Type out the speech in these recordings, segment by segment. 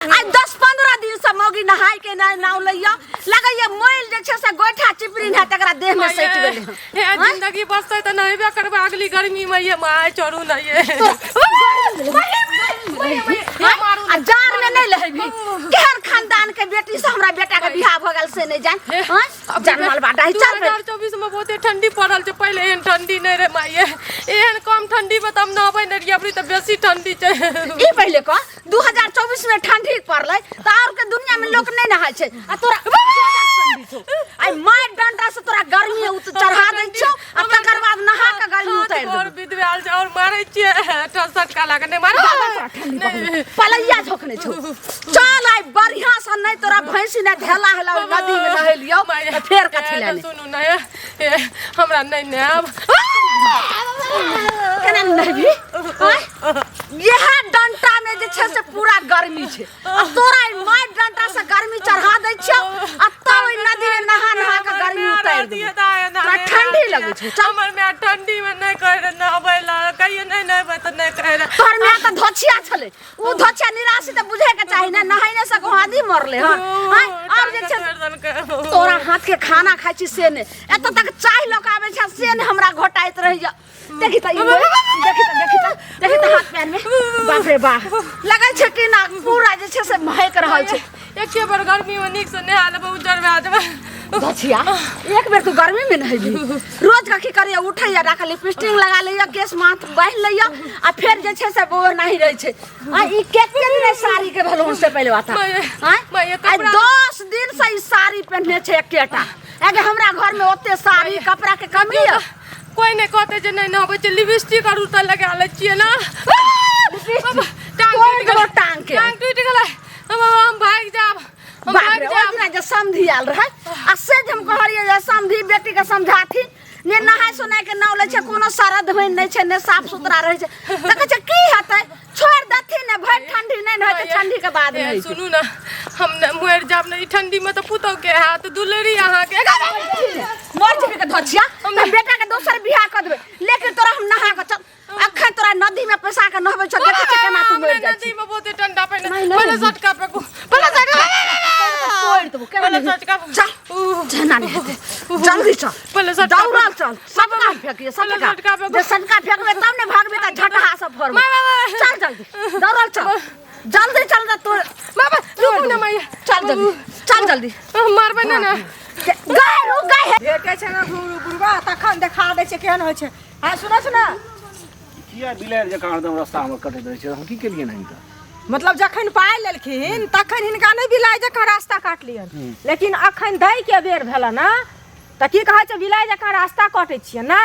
आज 10-15 दिन से मौगी नहाय के नाव लइया लगे ये मोइल जे छे से गोइठा चिपरी ना तकरा देह में सट गेल हे जिंदगी बसते त नहबे करबे अगली गर्मी में ये माय चढ़ू ना ये जार में नहीं लहबी केहन खानदान के बेटी से हमरा बेटा के बियाह भ गेल से नहीं जान हां जनमल बाटा ही चल 2024 में बहुते ठंडी पड़ल छ पहले एहन ठंडी नहीं रे माये एहन कम ठंडी में तम नहबै न रिया त बेसी ठंडी छ ई पहले को 2024 में ठंडी पड़लै त और के दुनिया में लोग नहीं नहाय छै आ तोरा ठंडी छौ आई माय डंडा से तोरा गर्मी उत चढ़ा दै छौ आ तकर बाद नहा के गर्मी उतार दे और विधवाल छ और मारै छियै टसटका लागे नहीं मार पलैया झोकने छौ चल आई बढ़िया से नहीं तोरा भैंसी ने धेला हेला नदी में नहेलियो फेर कथि ले सुनु ना हमरा नहीं नेब केना नहबी यह डंटा में जे छे से पूरा गर्मी छे आ तोरा माय डंटा से गर्मी चढ़ा दै छौ आ तब नदी में नहा नहा के गर्मी उतार दिए तोरा ठंडी लगे छे हमर में ठंडी में नहीं कह नहबै ला कहियो नहीं नहबै त नहीं कह तोर में त धोछिया छले उ धोछिया निराशी त बुझे के चाहि ना नहाइने से आदमी मरले हां और जे छे तोरा हाथ के खाना खाइ छी से ने एत तक चाय लोक आबै छ से ने हमरा घोटाइत रहिया देखि त देखि त हाथ पैर में बाप रे बाप लगै छै कि ना पूरा जे छै से महक रहल छै एके बार गर्मी में निक से नहा लेबे उजर भए जेबे धोछिया एक बेर तू गर्मी में नहबी रोज कखी करिया उठैया राख लिपस्टिक लगा लैया केस माथ बांध लैया आ फिर जे छै से वो नहीं रहै छै आ ई केते दिन साड़ी के भेल से पहले बात हां 10 दिन से ई साड़ी पहनने छै एकेटा आगे हमरा घर में ओते साड़ी कपड़ा के कमी है कोई नहीं कहते जे नहीं नहबै छै लिपस्टिक और उतर लगा ले छियै ना टांग टूट गेलै हम भाग जाब हम भाग जाब ना जे समधी आल रहे आ से हम कहलिए जे समधी बेटी के समझाथी ने नहाय सोनाय के नाव ले छै कोनो सरद होय नै छै ने साफ सुथरा रहे छै त कहै छै की हेतै छोड़ दथी ने भर ठंडी नहीं होय त ठंडी के बाद नहीं सुनू ना हम मर जाब न ई ठंडी में त पुतौ के हाथ दुलरी अहाँ के मर जेबे के धोछिया हम बेटा के दोसर बियाह क देबे लेकिन तोरा हम नहा के चल अखन तोरा नदी में पैसा के नहबै छ देखे छ केना तू मर जाइ नदी में बहुते ठंडा पहले झटका पे पहले झटका तोड़ देबो पहले झटका चल जना नहीं हेते जल्दी चल पहले झटका दौड़ा चल सबका फेंकिए सबका जे सनका फेंकबे तब ने भागबे त झटहा से फोड़बे चल जल्दी दौड़ा चल जल्दी चल जा तू बाबा रुक ना मैया चल जल्दी मारबे ना गए रुक गए भेटे छै ना गुरुबा तखन देखा दै छै केहन होय छै हां सुना किया बिलार जकां हरदम रास्ता हमर कटैत रहै छै हम की केलियै नहीं त मतलब जखन पाइ लेलखिन तखन हिनका नहीं बिलाइ जकां रास्ता काट लियन लेकिन अखन दै के बेर भेला ना त की कहै छै बिलाइ जकां रास्ता काटै छियै नै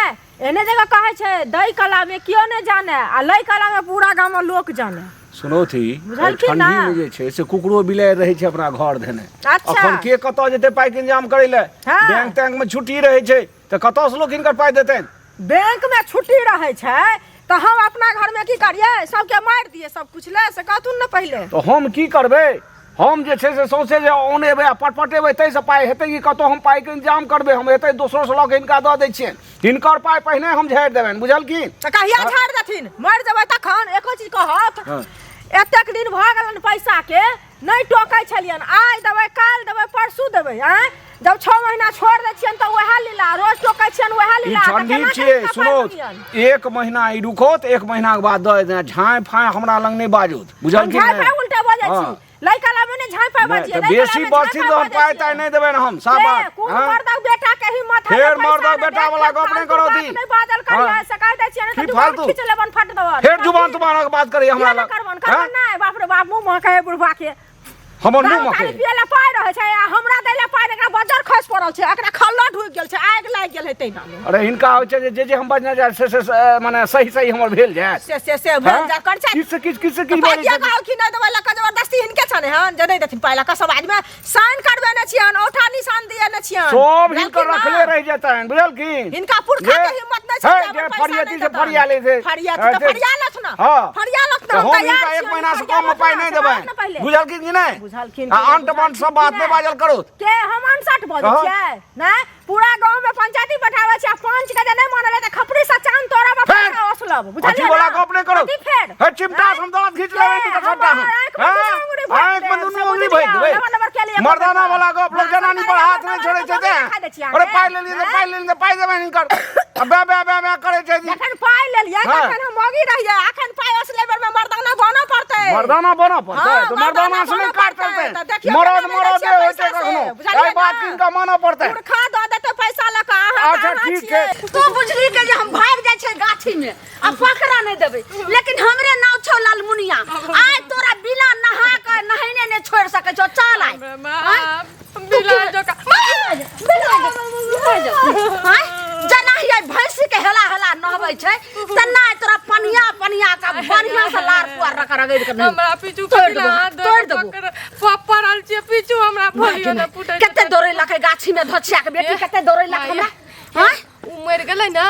एने जगह कहै छै दै कला में कियो नै जाने आ लै कला में पूरा गाम में लोक जाने सुनो थी ठंडी में जे छै से कुकरो बिलाइ रहै छै अपना घर देने अखन के कतौ जेतै पाइ के इंतजाम करै ले बैंक टैंक में छुट्टी रहै छै त कतौ से लोक हिनकर पाइ देतैन बैंक में छुट्टी रहै छै तो हम अपना घर में की करिए सबके मार दिए सब कुछ ले से कहथुन न पहले तो हम की करबे हम जे छै से सौसे जे ओनेबे पटपटेबे तै से पाइ हेतै कि कतौ हम पाइ के इंतजाम करबे हम एतै दोसरो से लग हिनका द दै छियै हिनकर पाइ पहिने हम झाड़ देबन बुझल की त कहिया झाड़ देथिन मर जेबै तखन एको चीज कहत एतेक दिन भ गेलन पैसा के नहीं टोकै छलियन आज देबै काल देबै परसू देबै हैं जब 6 महीना छोड़ दै छियन त ओहे लीला रोज टोकै छियन ओहे लीला ठंडी छियै सुनो 1 महीना ई रुकोत 1 महीना के बाद द झाय फाय हमरा लंग नहीं बाजूत बुझल की झाय फाय उल्टा बजै छी लइका लामे ने झाय फाय बजिए बेसी बरसी तो पाइ ताइ नहीं देबे हम साफ बात कोन मर्दा बेटा के हिम्मत है फेर मर्दा बेटा वाला गप नहीं करो दी नहीं बादल करिया से कह दै छियन त जुबान खींच लेबन फट दवा फेर जुबान तुम्हारा बात करिए हमरा लग करबन नहीं बाप रे बाप मुंह महके बुढ़वा के हमर मुंह महके पियला पाइ रहै छै आ हमरा दैला पाइ एकरा बजर खस पड़ल छै एकरा खल्ला ढुक गेल छै आग लाग गेल हेतै ना अरे हिनका होय छै जे हम बजना जाय से माने सही हमर भेल जाय से भेल जा कर छै किस की बोलै छै कहौ कि नै देबै ला जबरदस्ती हिनके छने हन जे नै देथिन पाइ ला का सब आदमी साइन करबे नै छियन औठा निशान दिए नै छियन सब हिनकर रखले रह जेतन बुझल की हिनका पुरखा के हिम्मत नै छै जे फरियाती से फरिया ले से फरियालत ना फरियालत तो हम इनका 1 महीना से कम में पाइ नहीं देबै बुझल की नहीं बुझल की अंट बंट सब बात में बाजल करो के हम 59 बजै छियै नै पूरा गांव में पंचायती बैठावे छै पंच के जे नहीं मानले त खपड़ी से चांद तोरा में पैसा वसूलब बुझलिए अच्छी बोला को अपने करो फेर है चिमटा हम दांत खींच लेवे इनका सबटा हां एक बंदूक उंगली भेज देबे मर्दाना वाला को अपने जनानी पर हाथ नहीं छोड़े छै अरे पाई ले लिए पाई देबे इनकर अबे बे करे छै एखन पाई ले लिए एखन हम मोगी रहिए एखन पाई असले बेर में मर्दाना बनो पड़ते तो मर्दाना से नहीं काट करते मरद होते कखनो आई बात इनका मानना पड़ता है खा दो देते पैसा लका अच्छा ठीक है तू बुझली के जे हम भाग जाय छै गाछी में आ पकड़ा नहीं देबे लेकिन हमरे नाव छौ लालमुनिया आय तोरा बिना नहा के नहाने ने छोड़ सके छौ चल आय बिला जका हाय जना हिया भैंसी के हेला नहबै छै तना तोरा पनिया का बढ़िया से लार पुआर रगड़ के नहीं हमरा पीछू तोड़ दे पपरल छै पीछू हमरा भलियो न फुटै कते दौड़ै लकै गाछी में धोछिया के बेटी कते दौड़ै लक हमरा हां उ मर गेलै न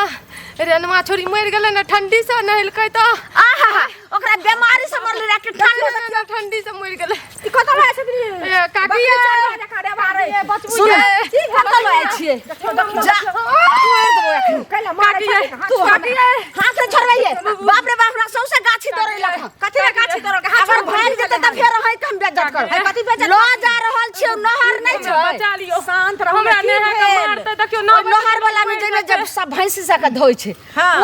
रेनमा छोरी मर गेलै न ठंडी से नहलकै त आहा ओकरा बीमारी से मरले रे के ठंडी से मर गेलै ई कत भए छथि ए काकी सुन की कत लए छियै जा तोड़ देबो एखन कैला मारे तू हाथ से छोड़बैए बाप रे बाप हमरा सौसे गाछी दौड़ै लक कथि रे गाछी तोरा के हाथ अगर भाग जेते त फेर है कम बेइज्जत कर कथि बेइज्जत लो जा रहल छियै नहर नहीं छै बचा लियो शांत रहो हमरा नेहा के मारते देखियो न नहर वाला में जेने जब सब भैंसी से के धोइ छै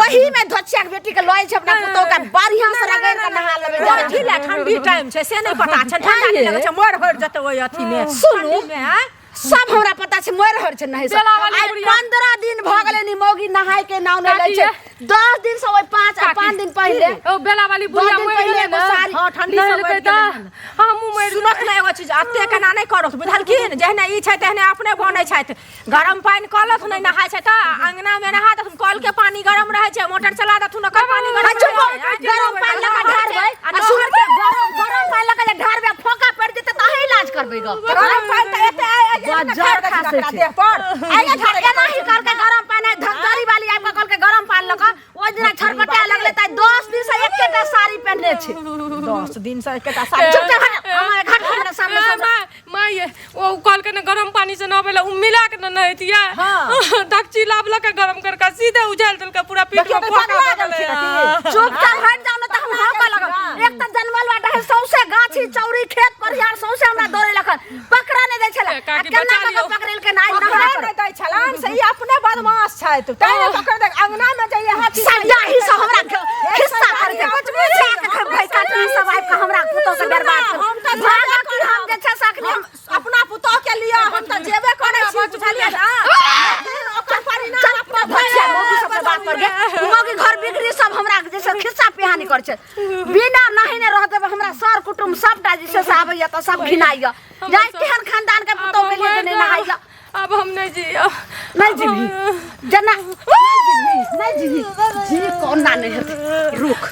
वही में धोछिया के बेटी के लय छै अपना पुतौ का बढ़िया से रगड़ के नहा लेबे जा ढीला ठंडी टाइम छै से नहीं पता छै ठंडा नहीं लगे छै मोर हट जते ओइ अथी में सुनू में हैं सब हमरा पता छै मोर हर छै नहीं से आई 15 दिन भ गेलै नि मौगी नहाय के नाव नै लै छै 10 दिन से ओइ 5 दिन पहले ओ बेला वाली बुढ़िया मर गेलै न हां ठंडी से मर गेलै हमहु मर सुनत नै एगो चीज अत्ते केना नै करत बुझलखिन जहने ई छै तहने अपने बनै छै गरम पानी कलत नै नहाय छै त अंगना में नहा दथुन कल के पानी गरम रहै छै मोटर चला दथुन ओकर पानी गरम पानी लगा ढारबै आ सुन के गरम पानी लगा ढारबै फोका पड़ जेतै त अही इलाज करबै ग गरम पानी त एते बाजार खासे छै देह पर आइले झटके नहीं कर के गरम पानी धक्करी वाली आइ के कल के गरम पानी लगा ओइ दिन छरपटा लगले त 10 दिन से एकेटा साड़ी पहनले छै 10 दिन से एकेटा साड़ी चुप हमारे घर के सामने माय ओ कल के न गरम पानी से नहबेला उ मिला के न नहतिया दक्षी लाबला के गरम कर के सीधे उझल दल के पूरा पीठ में फोका लगले चुप कर हट जाओ न त हम हाका लगा एक त जनमल बाटा है सौसे गाछी चौरी खेत परियार सौसे हमरा दौड़े लखन पकड़ा नै दै छले केना के पकड़ल के नाइ पकड़ा नै दै छलान से ई अपने बदमाश छै तू तैने पकड़ दे अंगना में जाइए हाथी सजा ही सब हमरा खिस्सा कर के कुछ पूछे के भाई काटनी सब आइ के हमरा पुतो के बर्बाद कर हम त भागा कि हम जे छै सकनी अपना पुतो के लिए हम त जेबे करै छी बुझलिए ना ओकर परिणाम अपना भछिया मोगी सब से बात कर गे मोगी घर बिगड़ी सब हमरा जैसे खिस्सा पिहानी कर छै बिना नहीं ने रहते हमरा सर कुटुंब सबटा जैसे से आबैया त सब घिनाइया जाय केहन खानदान के पुतो के लिए नहीं नहाइया अब हम नहीं जियो नहीं जीवी जना नहीं जीवी जी कोना नहीं है रुक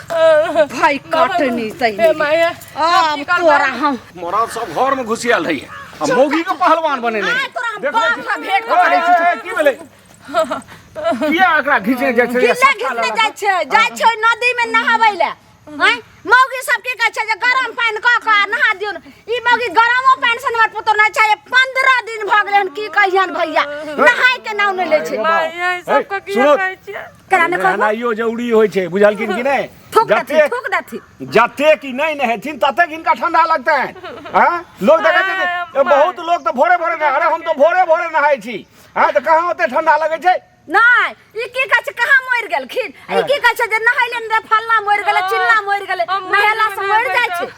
भाई काटनी तई माय अब तोरा हम मोरा सब घर में घुसियाल रही है अब मौगी के पहलवान बने नहीं तोरा बाप का भेंट करे छी की भेलै किया एकरा घिचे जाय छै घिचने जाय छै नदी में नहाबै ले हैं मौगी सब के कहै छै जे गरम पानी क नहा दियौ ई मौगी गरमो पानी से हमर पुतो नै छै 15 दिन भ गेलै हन की कहियन भैया नहाय के नाव नै ले छै माय सब को की कहै छै करा ने कहबो नहाइयो जरूरी होय छै बुझलखिन कि नै ठोक देथि जते कि नहीं नहेथिन तते इनका ठंडा लगता है हां लोग देखै छै बहुत लोग तो भोरे अरे हम तो भोरे नहाय छी हां त कहां ओते ठंडा लगै छै नहीं ई की कहै छै कहां मर गेलखिन ई की कहै छै जे नहाइले ने फल्ला मर गेलै चिल्ला मर गेलै नहेला से मर जाय छै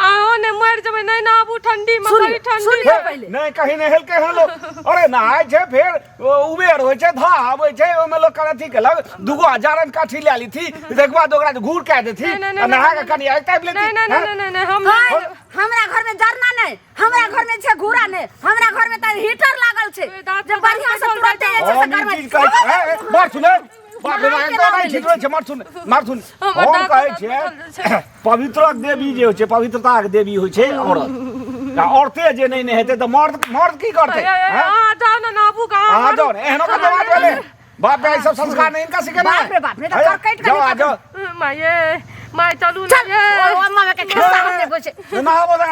आओ ने मर जब नहीं ना अब ठंडी में बड़ी ठंडी पहले नहीं कहीं नहेल के हन लोग अरे नहाय छै फेर उबेर होय छै धा आबै छै ओमे लोग करथि केलक दुगो हजारन काठी ले ली थी एक बाद ओकरा घूर के देथि नहा के कनी आइ टाइप लेथि नहीं हम हमरा घर में जरना नहीं हमरा घर में छै घूरा नहीं हमरा घर में त हीटर लागल छै जे बढ़िया से तुरंत जे से घर में मार सुने बाप रे नहीं ठीक छै मार सुन हम कहै छै पवित्र देवी जे होय छै पवित्रता के देवी होय छै औरत औरते जे नहीं नहेते त मर्द की करते हां जाओ ना नाबू का हां जाओ एहनो का बात भेले बाप रे सब संस्कार नहीं इनका सिखाना बाप रे बाप ने त करकट जाओ जाओ माय चलू ना ओ अम्मा के खिस्सा हमने कुछ नहाबो दा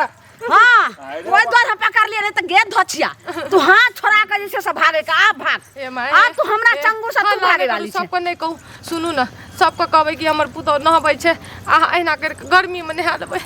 हां ओइ द्वार हम पकड़ लिए नहीं तो गे धोचिया तू हाथ छोड़ा के जैसे सब भागे का आप भाग ए माय आ तू हमरा चंगू से तू भागे वाली छे सबको नहीं कहू सुनू ना सबको कहबै कि हमर पुतौ नहबै छै आ एना कर गर्मी में नहा देबै